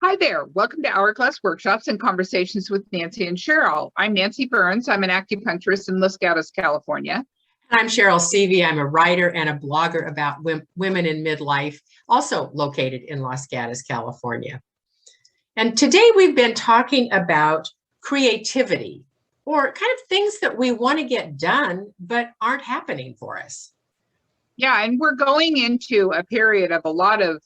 Hi there. Welcome to Hourglass Workshops and Conversations with Nancy and Cherryll. I'm Nancy Burns. I'm an acupuncturist in Los Gatos, California. And I'm Cherryll Seavey. I'm a writer and a blogger about women in midlife, also located in Los Gatos, California. And today we've been talking about creativity, or kind of things that we want to get done but aren't happening for us. Yeah, and we're going into a period of a lot of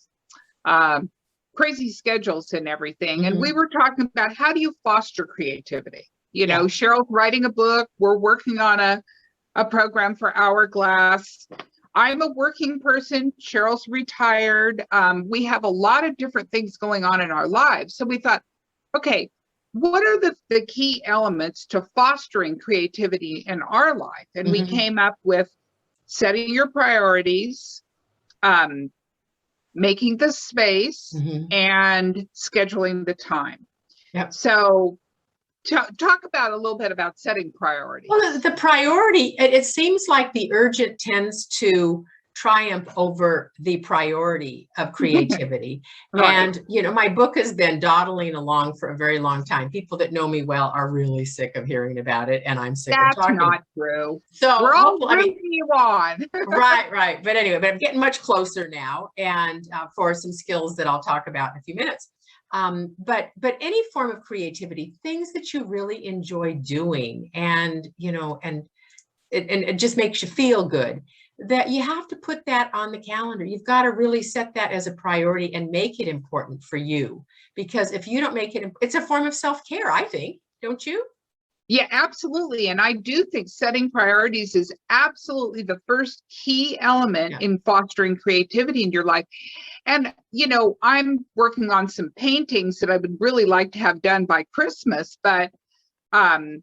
crazy schedules and everything. And we were talking about, how do you foster creativity? You know, Cheryl's writing a book. We're working on a program for Hourglass. I'm a working person. Cheryl's retired. We have a lot of different things going on in our lives. So we thought, okay, what are the key elements to fostering creativity in our life? And we came up with setting your priorities, making the space, and scheduling the time. Yep. So talk about a little bit about setting priorities. Well, the priority, it seems like the urgent tends to triumph over the priority of creativity. Right. And, you know, my book has been dawdling along for a very long time. People that know me well are really sick of hearing about it, and I'm sick of talking. That's not true. So we're all rooting you on. Right. But anyway, but I'm getting much closer now, and for some skills that I'll talk about in a few minutes. But any form of creativity, things that you really enjoy doing, and you know, and it just makes you feel good, that you have to put that on the calendar. You've got to really set that as a priority and make it important for you, because if you don't make it, it's a form of self-care, I think, don't you? Yeah, absolutely. And I do think setting priorities is absolutely the first key element in fostering creativity in your life. And, you know, I'm working on some paintings that I would really like to have done by Christmas, but I'm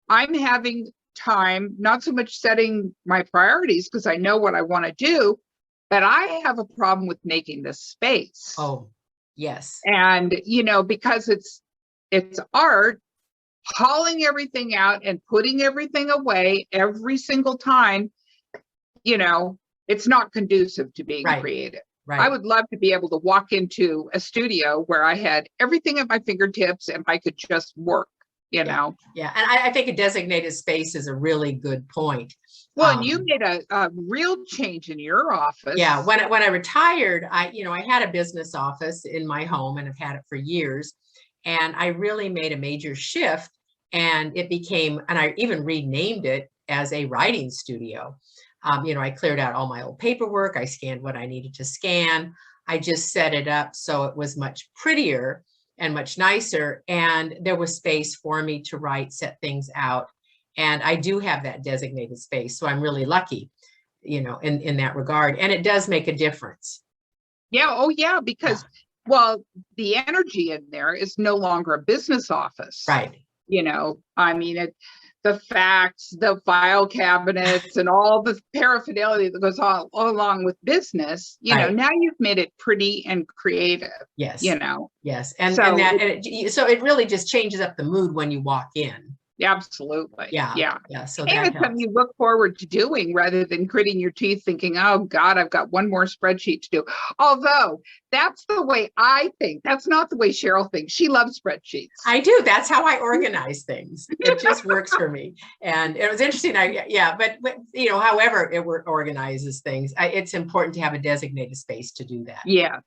having time, not so much setting my priorities because I know what I want to do, but I have a problem with making the space. Oh, yes. And, you know, because it's art, hauling everything out and putting everything away every single time, you know, it's not conducive to being creative. Right. I would love to be able to walk into a studio where I had everything at my fingertips and I could just work, you know? Yeah, and I think a designated space is a really good point. Well, and you made a real change in your office. Yeah, when I retired, I had a business office in my home, and I've had it for years. And I really made a major shift, and it became, and I even renamed it as a writing studio. You know, I cleared out all my old paperwork. I scanned what I needed to scan. I just set it up so it was much prettier and much nicer. And there was space for me to write, set things out. And I do have that designated space. So I'm really lucky, you know, in that regard. And it does make a difference. Yeah. Oh, yeah. Because, well, the energy in there is no longer a business office. Right. You know, I mean, the fax, the file cabinets, and all the paraphernalia that goes all along with business, you know, now you've made it pretty and creative. Yes. You know. Yes. So it really just changes up the mood when you walk in. Absolutely. Yeah. So and it's something you look forward to doing rather than gritting your teeth thinking, oh God, I've got one more spreadsheet to do. Although that's the way I think. That's not the way Cherryll thinks. She loves spreadsheets. I do. That's how I organize things. It just works for me. And it was interesting. But you know, however it organizes things, it's important to have a designated space to do that. Yeah.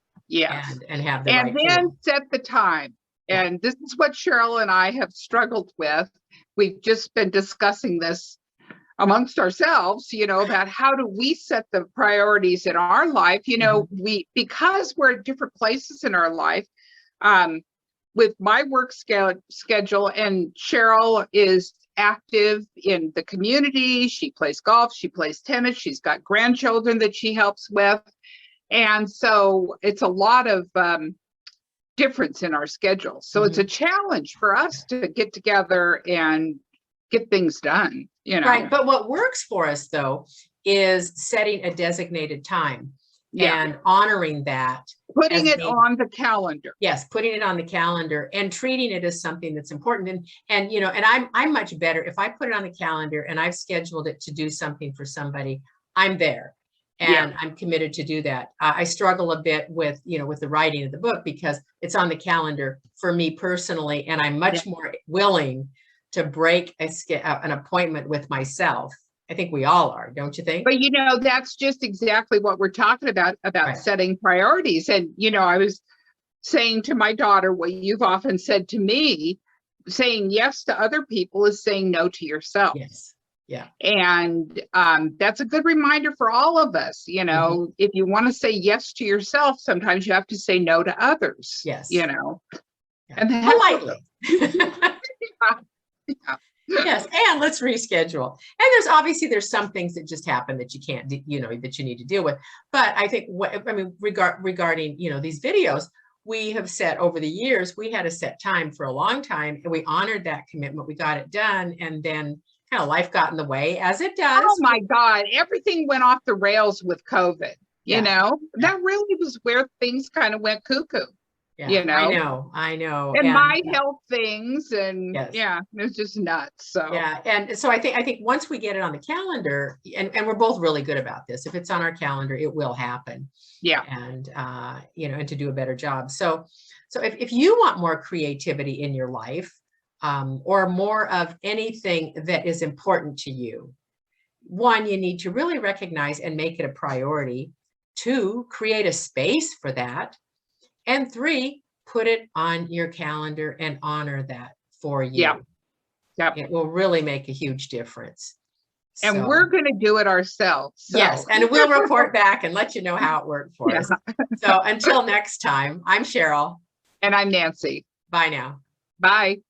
And have the right and then set the time. And this is what Cherryll and I have struggled with. We've just been discussing this amongst ourselves, you know, about how do we set the priorities in our life, you know, because we're at different places in our life, with my work schedule, and Cherryll is active in the community. She plays golf, she plays tennis, she's got grandchildren that she helps with. And so it's a lot of difference in our schedule. So it's a challenge for us to get together and get things done, you know. Right. But what works for us, though, is setting a designated time and honoring that. Putting it on the calendar. Yes, putting it on the calendar and treating it as something that's important. And you know, and I'm much better if I put it on the calendar and I've scheduled it to do something for somebody, I'm there. and I'm committed to do that. I struggle a bit with, with the writing of the book because it's on the calendar for me personally, and I'm much more willing to break an appointment with myself. I think we all are, don't you think? But that's just exactly what we're talking about Right. setting priorities. And I was saying to my daughter what you've often said to me, saying yes to other people is saying no to yourself. Yes. Yeah. And that's a good reminder for all of us. If you want to say yes to yourself, sometimes you have to say no to others. Yes. And politely. Yeah. Yes, and let's reschedule. And there's some things that just happen that you can't, that you need to deal with. But I think regarding these videos, we have set over the years, we had a set time for a long time, and we honored that commitment. We got it done, and then kind of life got in the way, as it does. Oh my God, everything went off the rails with COVID. That really was where things kind of went cuckoo. Yeah, I know. And my health things, and yes. it's just nuts. So and so I think once we get it on the calendar, and we're both really good about this, if it's on our calendar, it will happen. Yeah. And and to do a better job. So if you want more creativity in your life, or more of anything that is important to you, one, you need to really recognize and make it a priority. Two, create a space for that. And three, put it on your calendar and honor that for you. Yeah. It will really make a huge difference. And we're going to do it ourselves. So. Yes. And we'll report back and let you know how it worked for us. So until next time, I'm Cherryll. And I'm Nancy. Bye now. Bye.